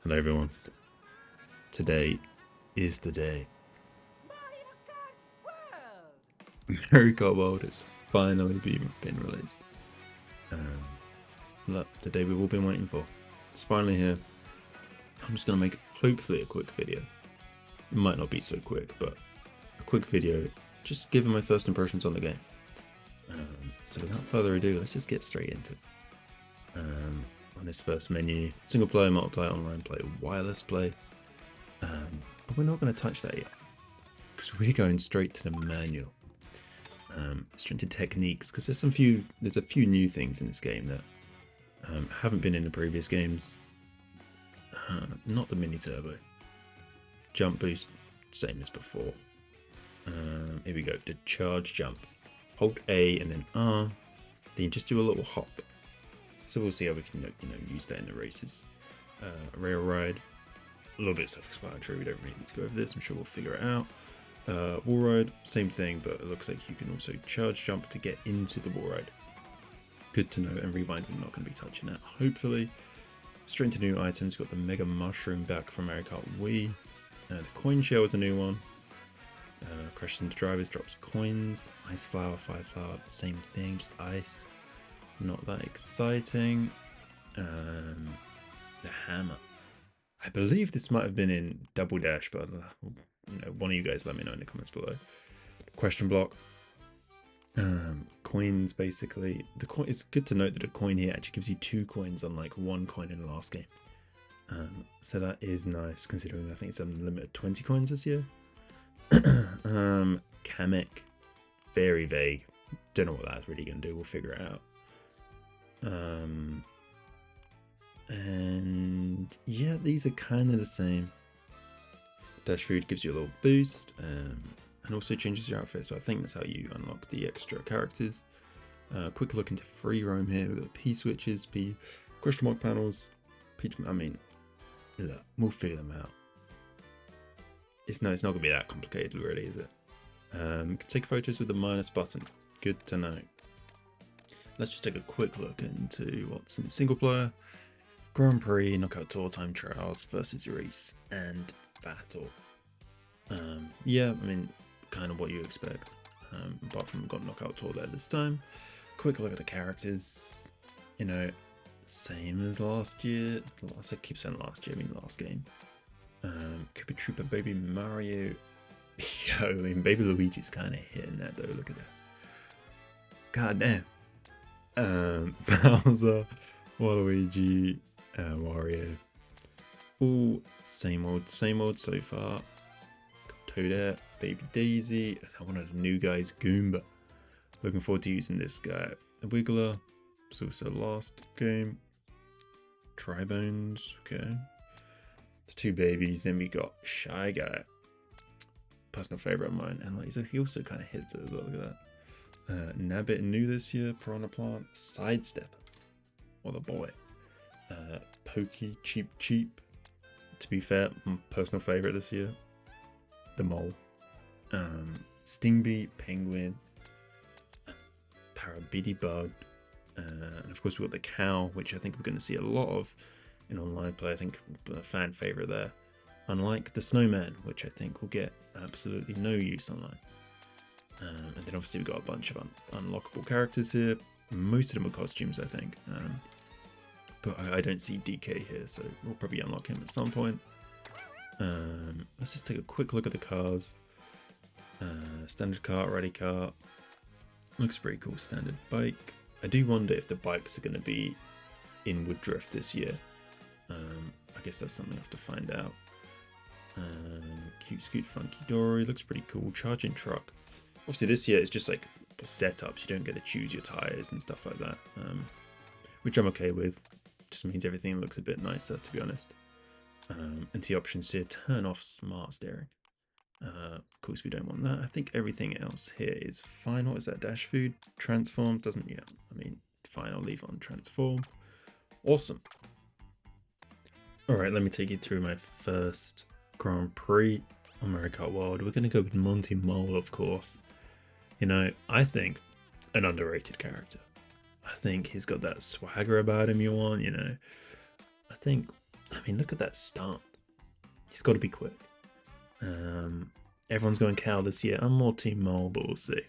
Hello everyone. Today is the day. Mario Kart World! Mario Kart World has finally been released. Um, Look, the day we've all been waiting for. It's finally here. I'm just gonna make hopefully a quick video. It might not be so quick, but a quick video just giving my first impressions on the game. So without further ado, let's just get straight into it. On this first menu, single player, multiplayer, online play, wireless play. But we're not going to touch that yet because we're going straight to the manual, straight to techniques, because there's a few new things in this game that haven't been in the previous games. Not the mini turbo, jump boost, same as before. Here we go. The charge jump. Hold A and then R. Then you just do a little hop. So we'll see how we can use that in the races. Rail ride. A little bit self-explanatory. We don't really need to go over this. I'm sure we'll figure it out. Wall ride, same thing, but it looks like you can also charge jump to get into the wall ride. Good to know. And rewind, we're not going to be touching that. Hopefully. Straight into new items. Got the Mega Mushroom back from Mario Kart Wii. The coin shell is a new one. Crashes into drivers, drops coins. Ice flower, fire flower, same thing, just ice. Not that exciting. The hammer. I believe this might have been in Double Dash, but one of you guys let me know in the comments below. Question block. Coins, basically. It's good to note that a coin here actually gives you 2 coins, unlike 1 coin in the last game. So that is nice, considering I think it's unlimited 20 coins this year. Kamek. Very vague. Don't know what that's really going to do. We'll figure it out. And yeah, these are kind of the same. Dash food gives you a little boost, and also changes your outfit, so I think that's how you unlock the extra characters. Quick look into free roam here. We've got P switches, P question mark panels, look, we'll figure them out. It's not gonna be that complicated, really, is it? Can take photos with the minus button. Good to know. Let's just take a quick look into what's in single player. Grand Prix, Knockout Tour, Time Trials versus Race and Battle. Yeah, I mean, kind of what you expect. Apart from we've got Knockout Tour there this time. Quick look at the characters. Same as last year. I keep saying last year, I mean last game. Koopa Troopa Baby Mario. Yo, I mean, Baby Luigi's kind of hitting that though. Look at that. God damn. Bowser, Waluigi, Wario. All same old so far. Got Toadette, Baby Daisy, and one of the new guys, Goomba. Looking forward to using this guy. Wiggler, was also last game. Tribones, okay. The 2 babies, then we got Shy Guy. Personal favourite of mine, and he also kind of hits it as well, look at that. Nabbit new this year, Piranha Plant, Sidestep, what a boy. Pokey, Cheap. To be fair, my personal favourite this year. The Mole. Stingbee, Penguin, Parabiddy Bug, and of course we've got the Cow, which I think we're going to see a lot of in online play. I think a fan favourite there. Unlike the Snowman, which I think will get absolutely no use online. And then obviously we've got a bunch of unlockable characters here. Most of them are costumes, I think. But I don't see DK here, so we'll probably unlock him at some point. Let's just take a quick look at the cars. Standard kart, rally kart. Looks pretty cool, standard bike. I do wonder if the bikes are going to be in Woodruff this year. I guess that's something I have to find out. Cute Scoot Funky Dory, looks pretty cool. Charging truck. Obviously this year it's just like setups, you don't get to choose your tyres and stuff like that, which I'm okay with. Just means everything looks a bit nicer, to be honest. And the options here, turn off smart steering. Of course we don't want that. I think everything else here is fine. What is that? Dash food? Transform? Doesn't, yeah, I mean, fine, I'll leave on transform. Awesome. Alright, let me take you through my first Grand Prix on Mario Kart World. We're going to go with Monty Mole, of course. I think an underrated character. I think he's got that swagger about him you want, I think I mean, look at that start. He's got to be quick. Everyone's going cow this year. I'm more Team Mole, but we'll see.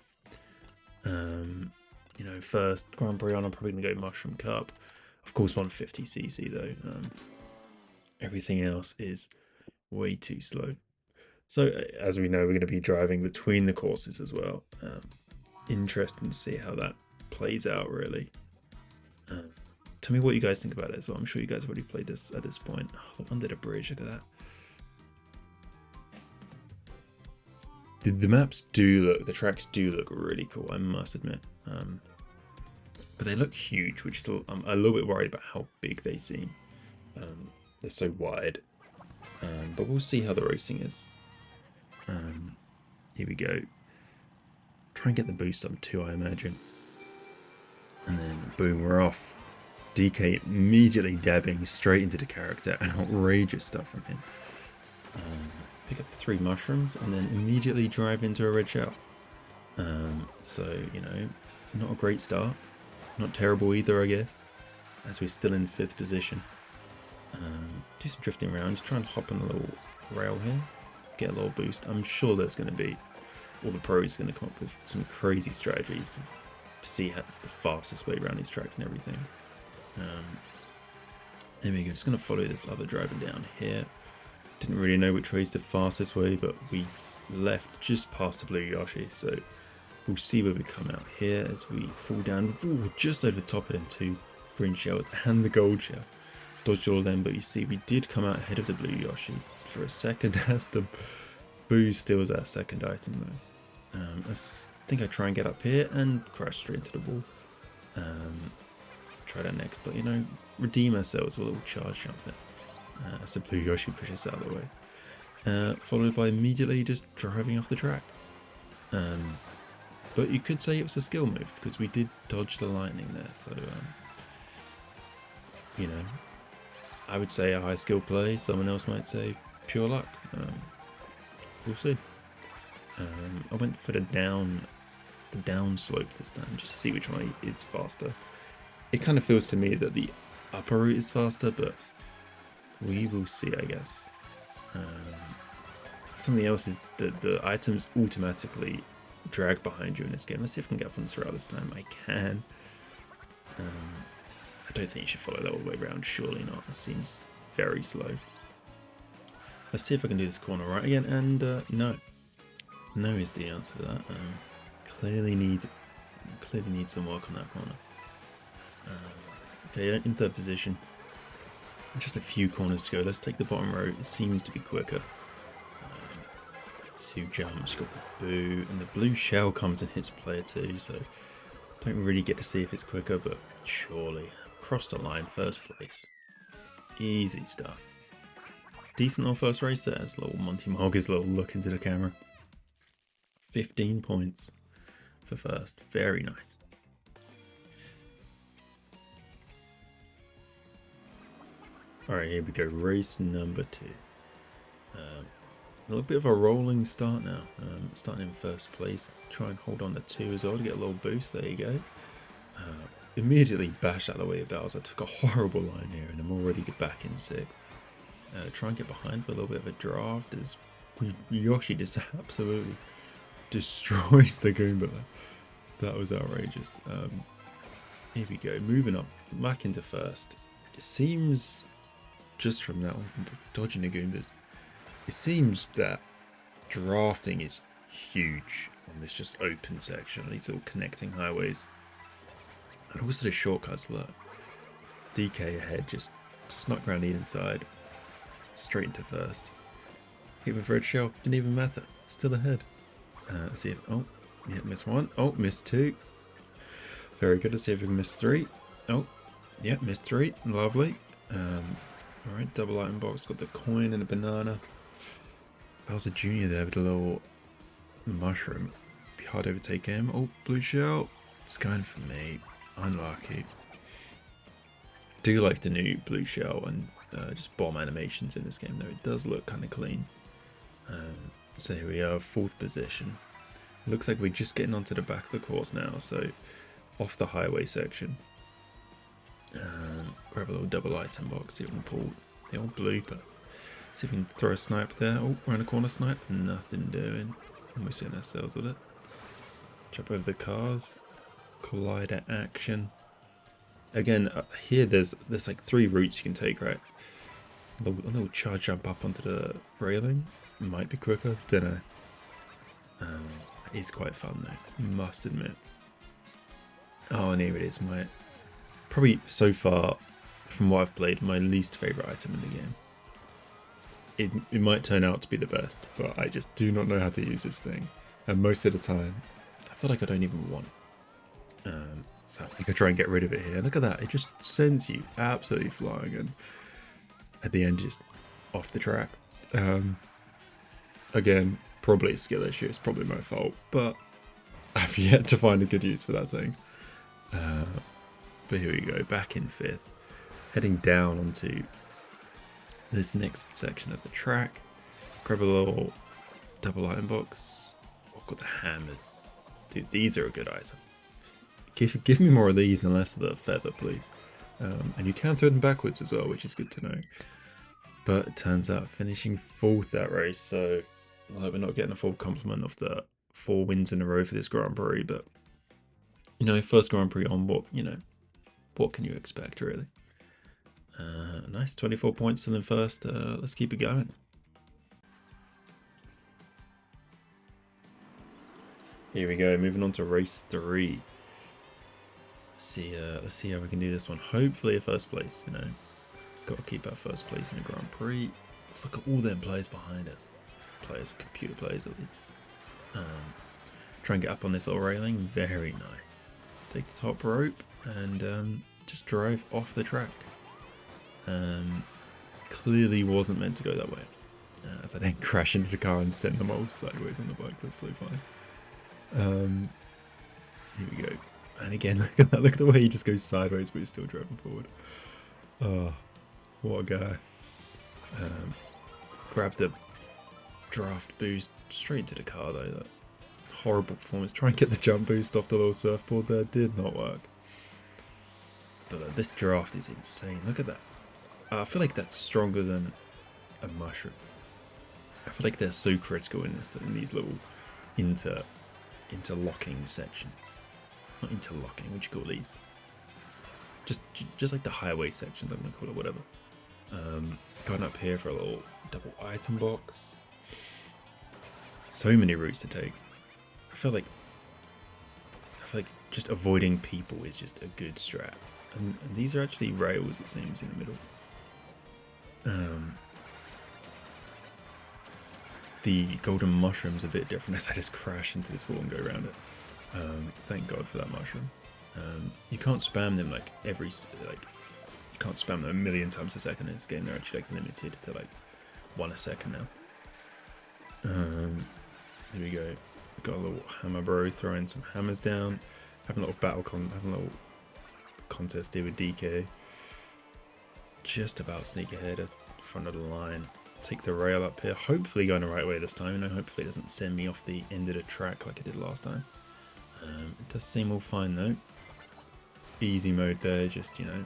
You know, first Grand Prix on, I'm probably going to go Mushroom Cup. Of course, 150cc though. Everything else is way too slow. So, as we know, we're going to be driving between the courses as well. Interesting to see how that plays out, really. Tell me what you guys think about it as well. I'm sure you guys have already played this at this point. Oh, look, under the bridge, look at that. The maps do look, the tracks do look really cool, I must admit. But they look huge, which is I'm a little bit worried about how big they seem. They're so wide. But we'll see how the racing is. Here we go. Try and get the boost up too, I imagine. And then boom, we're off. DK immediately dabbing straight into the character. Outrageous stuff from him. Pick up the 3 mushrooms and then immediately drive into a red shell. So, you know, not a great start. Not terrible either, I guess. As we're still in 5th position. Do some drifting around. Just try and hop on a little rail here. Get a little boost. I'm sure there's going to be... all the pros are going to come up with some crazy strategies to see how the fastest way around these tracks and everything. There we go. Just going to follow this other driver down here. Didn't really know which way is the fastest way, but we left just past the blue Yoshi, so we'll see where we come out here as we fall down just over the top of them 2 green shells and the gold shell. Dodged all of them, but you see we did come out ahead of the blue Yoshi for a second as the boo steals our second item though. I think I try and get up here and crash straight into the wall. Try that next, but you know, redeem ourselves with a little charge jump there. As the blue Yoshi pushes out of the way. Followed by immediately just driving off the track. But you could say it was a skill move because we did dodge the lightning there, so you know, I would say a high skill play, someone else might say pure luck. We'll see. I went for the down slope this time just to see which one is faster. It kind of feels to me that the upper route is faster, but we will see, I guess. Something else is that the items automatically drag behind you in this game. Let's see if I can get up on this rail this time. I can. I don't think you should follow that all the way around. Surely not. It seems very slow. Let's see if I can do this corner right again. And no. No is the answer to that. Clearly need some work on that corner. Okay, in 3rd position. Just a few corners to go. Let's take the bottom row. It seems to be quicker. 2 jumps. Got the boo. And the blue shell comes and hits player 2. So don't really get to see if it's quicker, but surely. Crossed the line, 1st place. Easy stuff. Decent little first race there. As little Monty Morgan's little look into the camera. 15 points for 1st. Very nice. Alright, here we go. Race number 2. A little bit of a rolling start now. Starting in 1st place. Try and hold on to 2 as well to get a little boost. There you go. Immediately bashed out of the way of Bowser. Took a horrible line here and I'm already back in 6th. Try and get behind for a little bit of a draft as Yoshi just absolutely destroys the Goomba. That was outrageous. Here we go. Moving up back into 1st. It seems, just from that one, dodging the Goombas, it seems that drafting is huge on this just open section, these little connecting highways. And also the shortcuts, look. DK ahead, just snuck around the inside, straight into 1st. Hit with red shell, didn't even matter, still ahead. Let's see if, oh, yeah, missed 1. Oh, missed 2. Very good. To see if we can miss 3. Oh, yeah, missed 3. Lovely. Alright, double item box. Got the coin and a banana. Bowser Jr. there with a little mushroom. Be hard to overtake him. Oh, blue shell. It's going for me. Unlucky. Do like the new blue shell and just bomb animations in this game though. It does look kind of clean. So here we are, 4th position. Looks like we're just getting onto the back of the course now, so off the highway section. Grab a little double item box, see what we can pull The old blooper. See if we can throw a snipe there. Oh, around a corner snipe. Nothing doing. Almost hitting ourselves with it. Jump over the cars. Collider action. Again, here there's like 3 routes you can take, right? A little charge jump up onto the railing. Might be quicker. Don't know. It is quite fun though. Must admit. Oh, and here it is. Probably so far, from what I've played, my least favourite item in the game. It might turn out to be the best, but I just do not know how to use this thing. And most of the time, I feel like I don't even want it. So I think I try and get rid of it here. Look at that. It just sends you absolutely flying. And at the end, just off the track. Again, probably a skill issue. It's probably my fault. But I've yet to find a good use for that thing. But here we go. Back in 5th. Heading down onto this next section of the track. Grab a little double item box. Oh, I've got the hammers. Dude, these are a good item. Give me more of these and less of the feather, please. And you can throw them backwards as well, which is good to know. But it turns out finishing 4th that race, so like we're not getting a full complement of the 4 wins in a row for this Grand Prix, but you know, first Grand Prix on, what can you expect really? Nice, 24 points still in first. Let's keep it going. Here we go, moving on to race 3. Let's see how we can do this one. Hopefully a first place, you know. Got to keep our first place in the Grand Prix. Look at all them players behind us. Computer players at least. Try and get up on this little railing. Very nice. Take the top rope and just drive off the track. Clearly wasn't meant to go that way. As I then crash into the car and send them all sideways on the bike. That's so funny. Here we go. And again, look at that. Look at the way he just goes sideways, but he's still driving forward. Oh, what a guy. Grabbed a draft boost straight into the car, though. That horrible performance. Try and get the jump boost off the little surfboard there. Did not work. But this draft is insane. Look at that. I feel like that's stronger than a mushroom. I feel like they're so critical in these little interlocking sections. Not interlocking, what do you call these? Just like the highway sections, I'm gonna call it, whatever. Going up here for a little double item box. So many routes to take. I feel like just avoiding people is just a good strat. And these are actually rails, it seems, in the middle. The golden mushroom's a bit different as I just crash into this wall and go around it. Thank God for that mushroom. You can't spam them you can't spam them a million times a second in this game. They're actually like limited to like 1 a second now. Here we go. Got a little hammer bro throwing some hammers down. Having a little having a little contest here with DK. Just about sneak ahead at the front of the line. Take the rail up here. Hopefully going the right way this time. You know, hopefully it doesn't send me off the end of the track like it did last time. It does seem all fine though. Easy mode there, just, you know,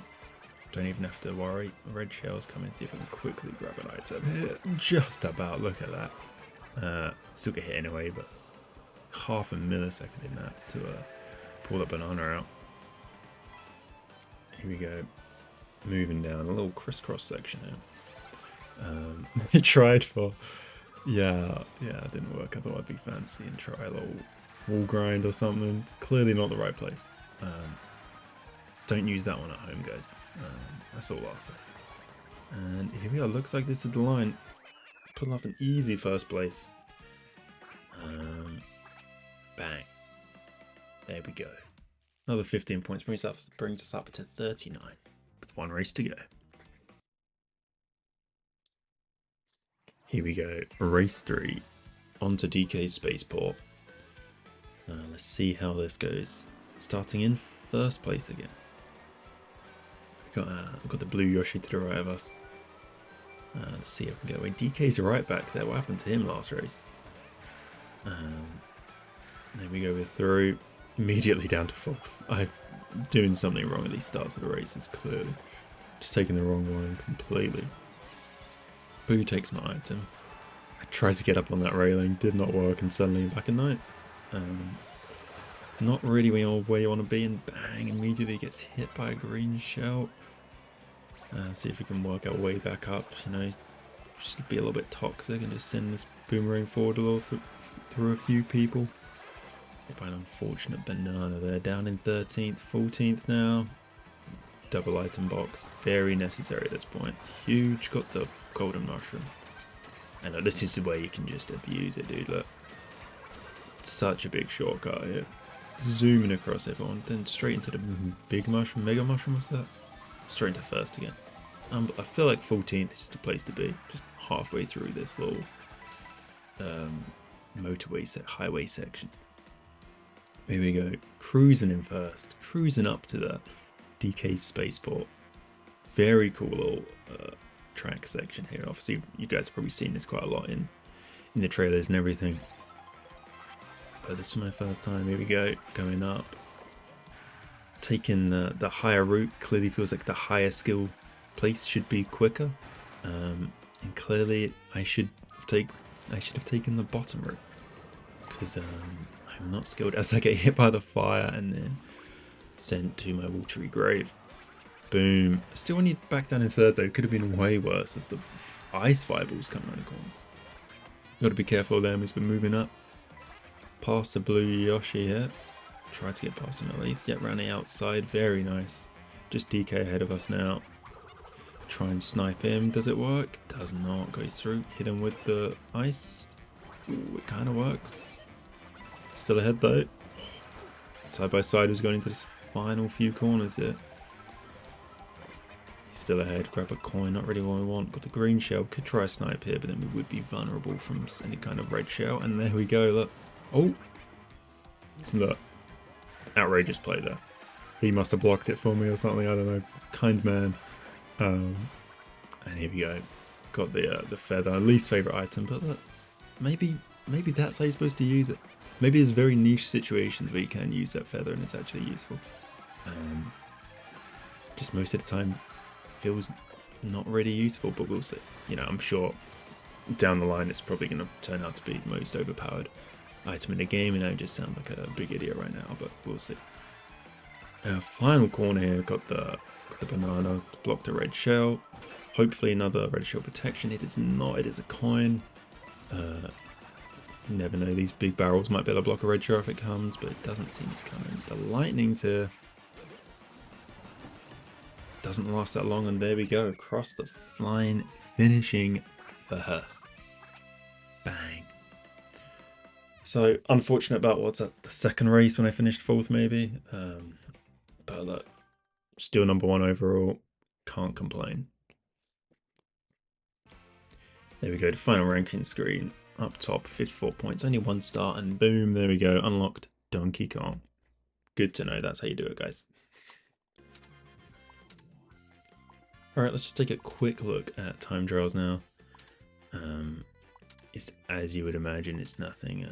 don't even have to worry. Red shells coming, see if I can quickly grab an item here. Just about, look at that. Still get hit anyway, but half a millisecond in that to pull that banana out. Here we go. Moving down a little crisscross section here. It tried for, yeah, it didn't work. I thought I'd be fancy and try a little wall grind or something. Clearly not the right place. Don't use that one at home, guys. That's all I'll say. And here we are. Looks like this is the line. Pulling off an easy first place. Bang. There we go. Another 15 points brings us up to 39 with 1 race to go. Here we go. Race 3. On to DK Spaceport. Let's see how this goes. Starting in first place again. We've got the blue Yoshi to the right of us. Let's see if we can get away. DK's right back there. What happened to him last race? There we go. We're through. Immediately down to 4th. I'm doing something wrong at these starts of the races, clearly. Just taking the wrong line completely. Boo takes my item. I tried to get up on that railing, did not work, and suddenly I'm back in ninth. Not really where you want to be, and bang, immediately gets hit by a green shell. See if we can work our way back up, you know, just be a little bit toxic and just send this boomerang forward a little through a few people. Hit by an unfortunate banana there, down in 13th, 14th now. Double item box, very necessary at this point. Huge, got the golden mushroom. And look, this is the way you can just abuse it, dude, look. Such a big shortcut here. Zooming across everyone, then straight into the big mushroom, mega mushroom, what's that? Straight into first again. I feel like 14th is just a place to be, just halfway through this little highway section. Here we go, cruising in first, cruising up to the DK spaceport. Very cool little track section here. Obviously, you guys have probably seen this quite a lot in the trailers and everything. But this is my first time. Here we go, going up. Taking the higher route. Clearly feels like the higher skill place should be quicker. And clearly I should have taken the bottom route. Because I'm not skilled as I get hit by the fire and then sent to my watery grave. Boom. Still only back down in third though. Could have been way worse as the ice fireballs come around the corner. Got to be careful of them as we're moving up. Past the blue Yoshi here. Try to get past him at least. Get round the outside. Very nice. Just DK ahead of us now. Try and snipe him. Does it work? Does not. Goes through. Hit him with the ice. Ooh, it kind of works. Still ahead though. Side by side is going into this final few corners here. He's still ahead. Grab a coin. Not really what we want. Got the green shell. Could try a snipe here, but then we would be vulnerable from any kind of red shell. And there we go. Look. Oh. Look. Outrageous play there. He must have blocked it for me or something. I don't know. Kind man. And here we go. Got the feather. Least favorite item, but look. Maybe that's how you're supposed to use it. Maybe there's very niche situations where you can use that feather and it's actually useful. Just most of the time feels not really useful, but we'll see. You know, I'm sure down the line it's probably going to turn out to be the most overpowered item in the game, and I just sound like a big idiot right now, but we'll see. Final corner here, got the banana, blocked a red shell. Hopefully another red shell protection. It is not, it is a coin. Never know, these big barrels might be able to block a red shell if it comes, but it doesn't seem it's coming. The lightning's here. Doesn't last that long, and there we go, across the line, finishing first. Bang. So, unfortunate about what's at the second race when I finished fourth maybe. But look, still number one overall, can't complain. There we go, the final ranking screen. Up top, 54 points, only one star, and boom, there we go, unlocked Donkey Kong. Good to know, that's how you do it, guys. Alright, let's just take a quick look at time trials now. It's as you would imagine, it's nothing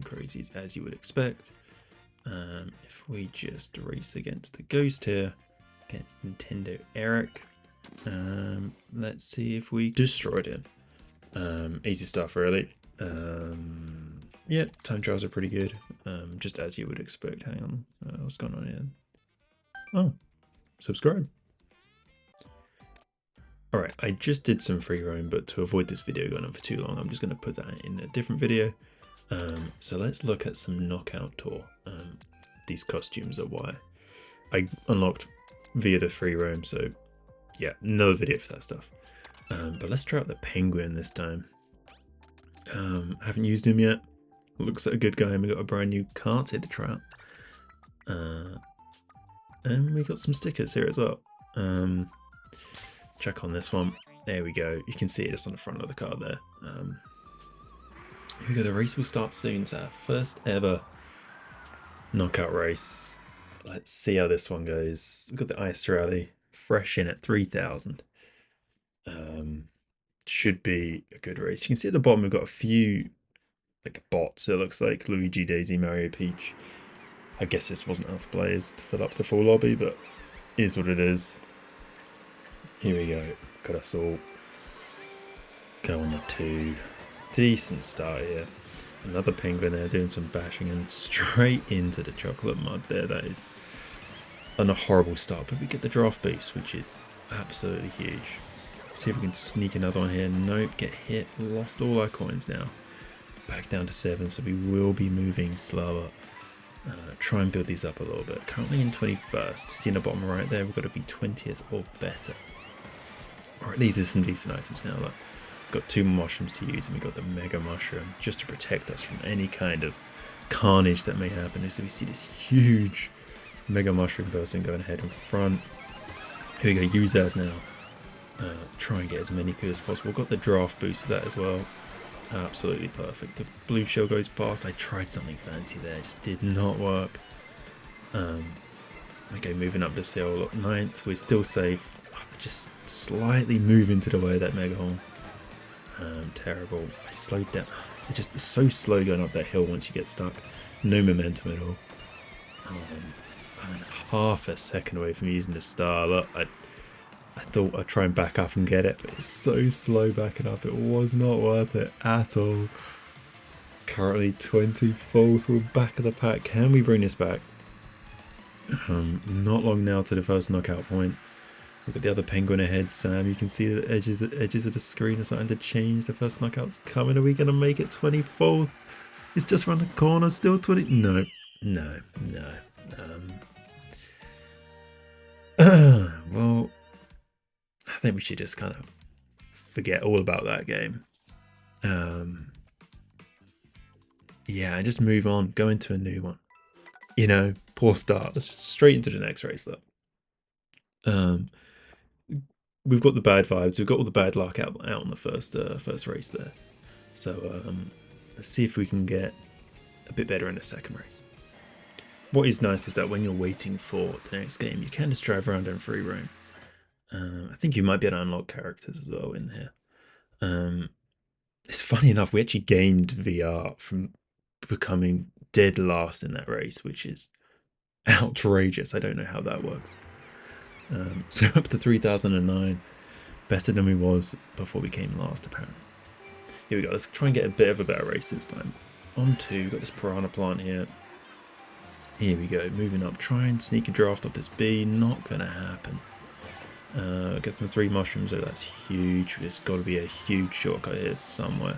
crazy, it's as you would expect. If we just race against the Ghost here, against Nintendo Eric, let's see if we destroyed him. Easy stuff really. Yeah, time trials are pretty good. Just as you would expect. Hang on, what's going on here? Oh, subscribe. Alright, I just did some free roam, but to avoid this video going on for too long, I'm just going to put that in a different video. So let's look at some Knockout Tour. These costumes are why I unlocked via the free roam, so yeah, no video for that stuff. But let's try out the Penguin this time. Haven't used him yet. Looks like a good guy, and we got a brand new Karts here to try out. And we got some stickers here as well. Check on this one. There we go. You can see it just on the front of the card there. Here we go. The race will start soon. It's our first ever knockout race. Let's see how this one goes. We've got the Ice Rally fresh in at 3,000. Should be a good race. You can see at the bottom we've got a few like bots. It looks like Luigi, Daisy, Mario, Peach. I guess this wasn't enough players to fill up the full lobby, but is what it is. Here we go. Got us all Go on the 2. Decent start here. Another penguin there doing some bashing and straight into the chocolate mud there. That is a horrible start, but we get the draft boost, which is absolutely huge. See if we can sneak another one here. Nope, get hit. Lost all our coins now. Back down to 7, so we will be moving slower. Try and build these up a little bit. Currently in 21st. See in the bottom right there, we've got to be 20th or better. Alright, these are some decent items now. Look. Got 2 mushrooms to use, and we got the mega mushroom just to protect us from any kind of carnage that may happen. So we see this huge mega mushroom person going ahead in front. Here we go, use ours now. Try and get as many kills as possible. Got the draft boost to that as well. Absolutely perfect. The blue shell goes past. I tried something fancy there, just did not work. Okay, moving up this hill. Look, 9th, we're still safe. Just slightly moving to the way of that mega hole. Terrible. I slowed down. It's just so slow going up that hill once you get stuck. No momentum at all. I'm half a second away from using the star. Look, I thought I'd try and back up and get it, but it's so slow backing up. It was not worth it at all. Currently 24th. We're back of the pack. Can we bring this back? Not long now to the first knockout point. We've got the other penguin ahead, Sam. You can see the edges of the screen are starting to change. The first knockout's coming. Are we going to make it 24th? It's just around the corner. Still 20. No. Well, I think we should just kind of forget all about that game. Yeah, and just move on. Go into a new one. You know, poor start. Let's just straight into the next race, though. We've got the bad vibes. We've got all the bad luck out on the first race there. So let's see if we can get a bit better in the second race. What is nice is that when you're waiting for the next game, you can just drive around in free roam. I think you might be able to unlock characters as well in here. It's funny enough, we actually gained VR from becoming dead last in that race, which is outrageous. I don't know how that works. So up to 3009, better than we was before we came last apparently. Here we go, let's try and get a bit of a better race this time. On 2, got this piranha plant here. Here we go, moving up, try and sneak a draft off this B, not gonna happen. Get some 3 mushrooms, oh that's huge, there's got to be a huge shortcut here somewhere.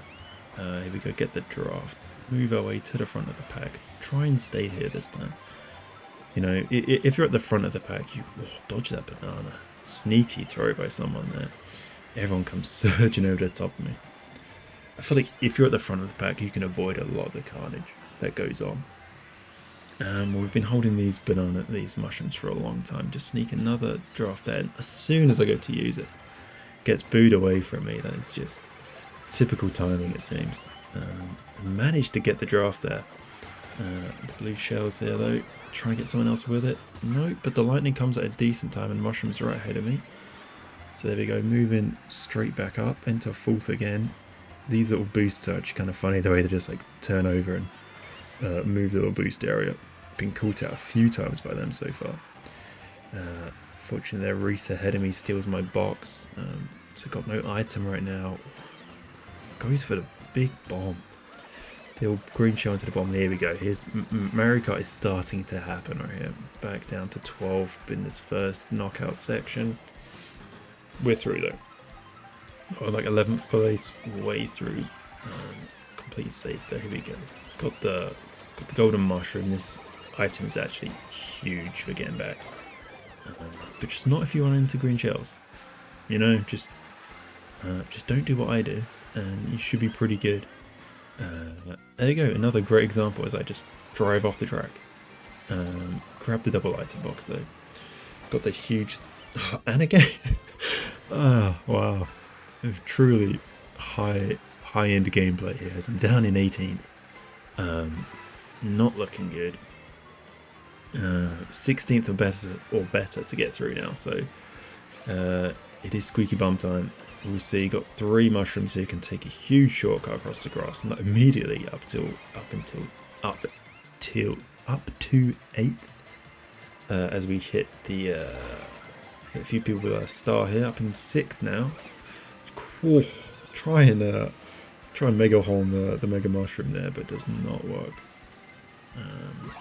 Here we go, get the draft, move our way to the front of the pack, try and stay here this time. You know, if you're at the front of the pack, you dodge that banana. Sneaky throw by someone there. Everyone comes surging over the top of me. I feel like if you're at the front of the pack, you can avoid a lot of the carnage that goes on. We've been holding these mushrooms for a long time. Just sneak another draft there. And as soon as I go to use it, gets booed away from me. That is just typical timing, it seems. I managed to get the draft there. The blue shells there, though. Try and get someone else with it. Nope, but the lightning comes at a decent time and the mushrooms are right ahead of me. So there we go, moving straight back up into 4th again. These little boosts are actually kind of funny, the way they just like turn over and move the little boost area. Been caught out a few times by them so far. Fortunately, their Reese ahead of me steals my box. So got no item right now. Goes for the big bomb. The old green shell into the bottom. Here we go. Here's Mario Kart is starting to happen right here. Back down to 12th in this first knockout section. We're through though. Oh, like 11th place, way through. Complete safe there. Here we go. Got the golden mushroom. This item is actually huge for getting back. But just not if you run into green shells. You know, just don't do what I do, and you should be pretty good. There you go, another great example as I just drive off the track. Grab the double item box though. Got the huge... and again... oh, wow. Truly high-end gameplay here as I'm down in 18th. Not looking good. 16th or better to get through now, so it is squeaky bum time. We see got 3 mushrooms here, can take a huge shortcut across the grass, and that immediately up to 8th as we hit a few people with a star here. Up in 6th now. Cool. Try and mega horn the mega mushroom there, but it does not work.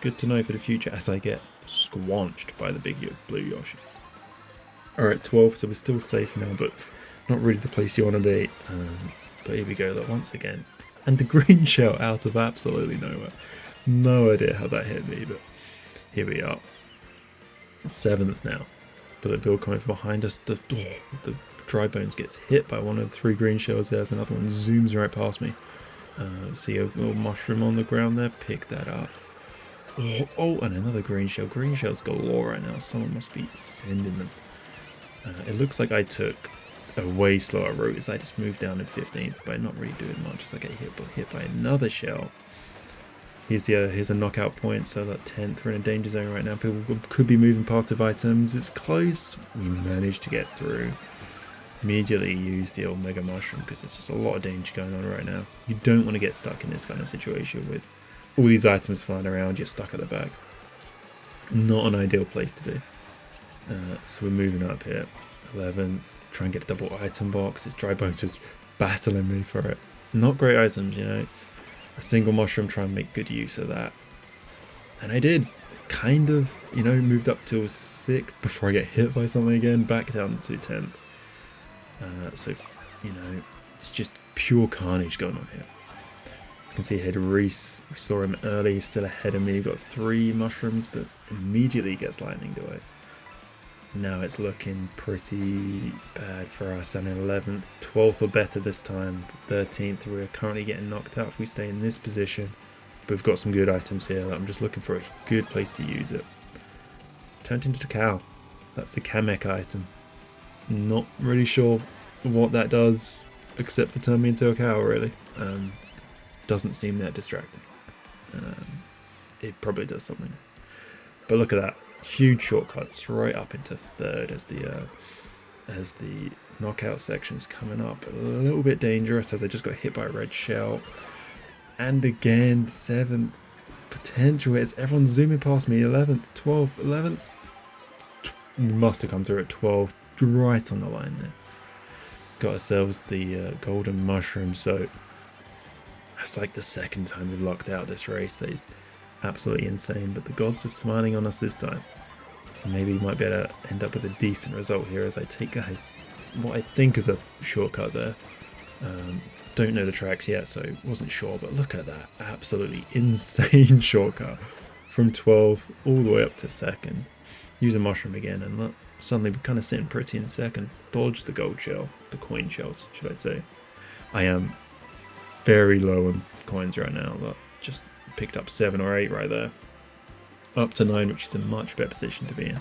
Good to know for the future as I get squanched by the big blue Yoshi. Alright, 12, so we're still safe now, but not really the place you want to be. But here we go, look, once again. And the green shell out of absolutely nowhere. No idea how that hit me, but here we are. 7th now. But a build coming from behind us. The dry bones gets hit by one of the 3 green shells. There's another one zooms right past me. See a little mushroom on the ground there. Pick that up. Oh, and another green shell. Green shells galore right now. Someone must be sending them. It looks like I took a way slower route as I just moved down in 15th by not really doing much as I get hit by another shell. Here's a knockout point, so that 10th, we're in a danger zone right now. People could be moving past of items. It's close. We managed to get through. Immediately use the old mega mushroom because there's just a lot of danger going on right now. You don't want to get stuck in this kind of situation with all these items flying around. You're stuck at the back. Not an ideal place to be. So we're moving up here. 11th, try and get a double item box. This dry bones just battling me for it. Not great items, you know. A single mushroom, try and make good use of that. And I did. Kind of, you know, moved up to 6th before I get hit by something again. Back down to 10th. So, you know, it's just pure carnage going on here. You can see ahead Reese. We saw him early. He's still ahead of me. We've got 3 mushrooms, but immediately gets lightninged away. Now it's looking pretty bad for us down in 11th. 12th or better this time. 13th, we're currently getting knocked out if we stay in this position. But we've got some good items here. I'm just looking for a good place to use it. Turned into the cow. That's the Kamek item. Not really sure what that does, except for turn me into a cow, really. Doesn't seem that distracting. It probably does something. But look at that. Huge shortcuts right up into 3rd as the knockout section's coming up. A little bit dangerous as I just got hit by a red shell. And again, 7th. Potential hits. Everyone's zooming past me. 11th, 12th, 11th. We must have come through at 12th. Right on the line there. Got ourselves the golden mushroom. So that's like the 2nd time we've locked out this race. That is absolutely insane, but the gods are smiling on us this time, so maybe we might be able to end up with a decent result here as I take what I think is a shortcut there. Don't know the tracks yet, so wasn't sure, but look at that absolutely insane shortcut from 12th all the way up to 2nd. Use a mushroom again, and look, suddenly we're kind of sitting pretty in 2nd. Dodge the gold shell, the coin shells, should I say. I am very low on coins right now. Look, just picked up 7 or 8 right there. Up to 9, which is a much better position to be in.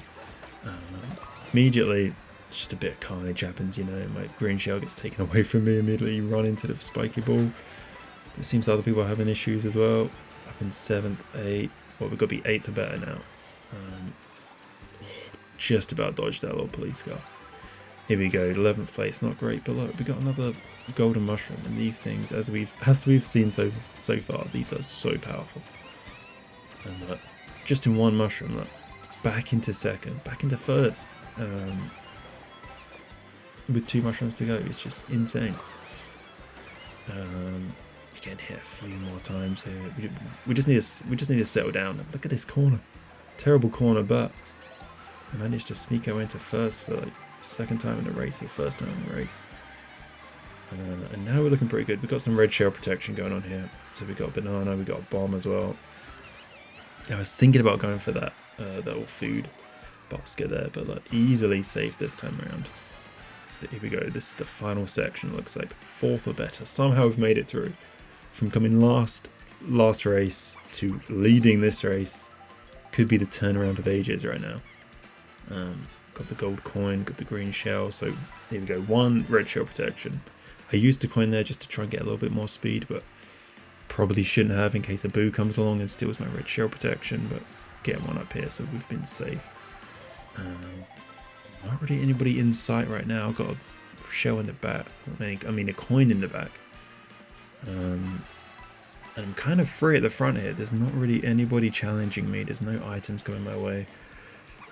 Immediately, just a bit of carnage happens, you know. My green shell gets taken away from me. Immediately run into the spiky ball. It seems other people are having issues as well. Up in 7th, 8th. Well, we've got to be 8th or better now. Just about dodged that little police car. Here we go, 11th place, not great, but look, we got another golden mushroom, and these things, as we've seen so far, these are so powerful. And look, just in one mushroom, look, back into 2nd, back into 1st, with 2 mushrooms to go. It's just insane. You're getting hit a few more times here. We just need to settle down. Look at this corner, terrible corner, but I managed to sneak our way into 1st for like 2nd time in the race, or 1st time in the race. And now we're looking pretty good. We've got some red shell protection going on here. So we got a banana, we got a bomb as well. I was thinking about going for that little food basket there, but like easily safe this time around. So here we go. This is the final section. It looks like 4th or better. Somehow we've made it through. From coming last race to leading this race. Could be the turnaround of ages right now. Got the gold coin, got the green shell, so here we go, 1 red shell protection. I used the coin there just to try and get a little bit more speed, but probably shouldn't have in case a boo comes along and steals my red shell protection, but get 1 up here, so we've been safe. Not really anybody in sight right now. Got a shell in the back, I mean a coin in the back. And I'm kind of free at the front here. There's not really anybody challenging me, there's no items coming my way.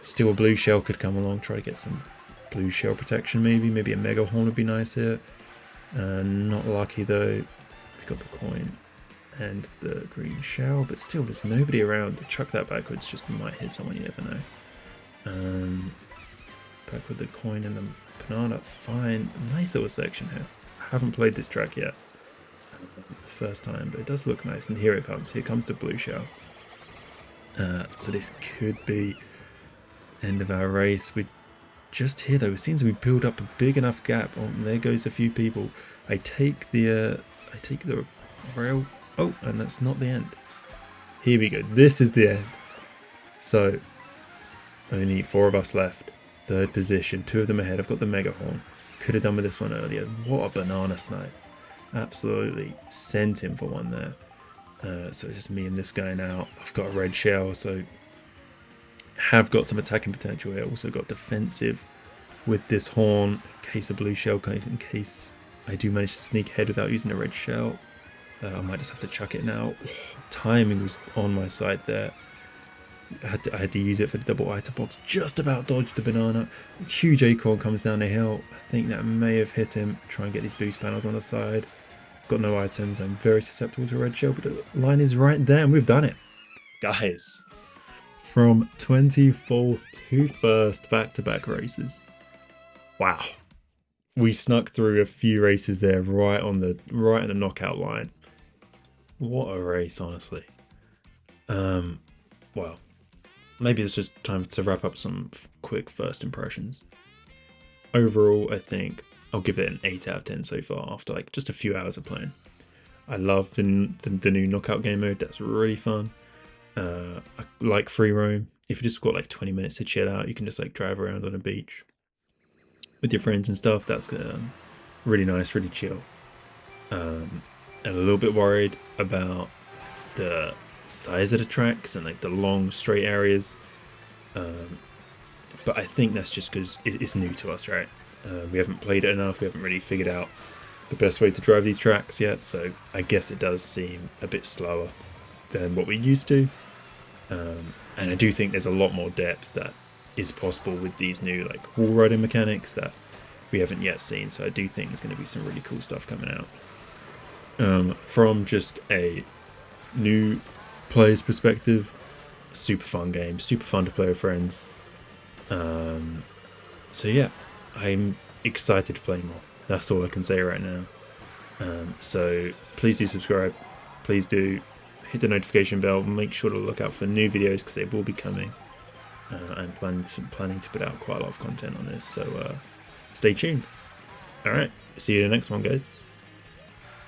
Still a blue shell could come along, try to get some blue shell protection maybe. Maybe a mega horn would be nice here. Not lucky though. We got the coin and the green shell, but still there's nobody around. Chuck that backwards, just might hit someone, you never know. Back with the coin and the banana. Fine. Nice little section here. I haven't played this track yet. First time, but it does look nice. And here it comes. Here comes the blue shell. So this could be end of our race. We just here though. It seems we build up a big enough gap. Oh, there goes a few people. I take the rail. Oh, and that's not the end. Here we go. This is the end. So only 4 of us left. 3rd position. 2 of them ahead. I've got the mega horn. Could have done with this one earlier. What a banana snipe. Absolutely sent him for one there. So it's just me and this guy now. I've got a red shell, so have got some attacking potential here. Also got defensive with this horn in case a blue shell, in case I do manage to sneak ahead without using a red shell. I might just have to chuck it now. Timing was on my side there. I had to use it for the double item box. Just about dodged the banana. Huge acorn comes down the hill. I think that may have hit him. Try and get these boost panels on the side. Got no items. I'm very susceptible to a red shell, but the line is right there and we've done it. Guys, from 24th to 1st back-to-back races. Wow. We snuck through a few races there right on the knockout line. What a race, honestly. Well, maybe it's just time to wrap up some quick first impressions. Overall, I think I'll give it an 8 out of 10 so far after like just a few hours of playing. I love the new knockout game mode. That's really fun. I like free roam. If you just got like 20 minutes to chill out, you can just like drive around on a beach with your friends and stuff. That's really nice, really chill. I'm a little bit worried about the size of the tracks and like the long straight areas, but I think that's just because it's new to us, right? We haven't played it enough. We haven't really figured out the best way to drive these tracks yet, so I guess it does seem a bit slower than what we used to, and I do think there's a lot more depth that is possible with these new like wall riding mechanics that we haven't yet seen, so I do think there's going to be some really cool stuff coming out. From just a new player's perspective, super fun game, super fun to play with friends. So yeah, I'm excited to play more. That's all I can say right now. So please do subscribe. Please do hit the notification bell. Make sure to look out for new videos because they will be coming. I'm planning to put out quite a lot of content on this, so stay tuned. All right, see you in the next one, guys.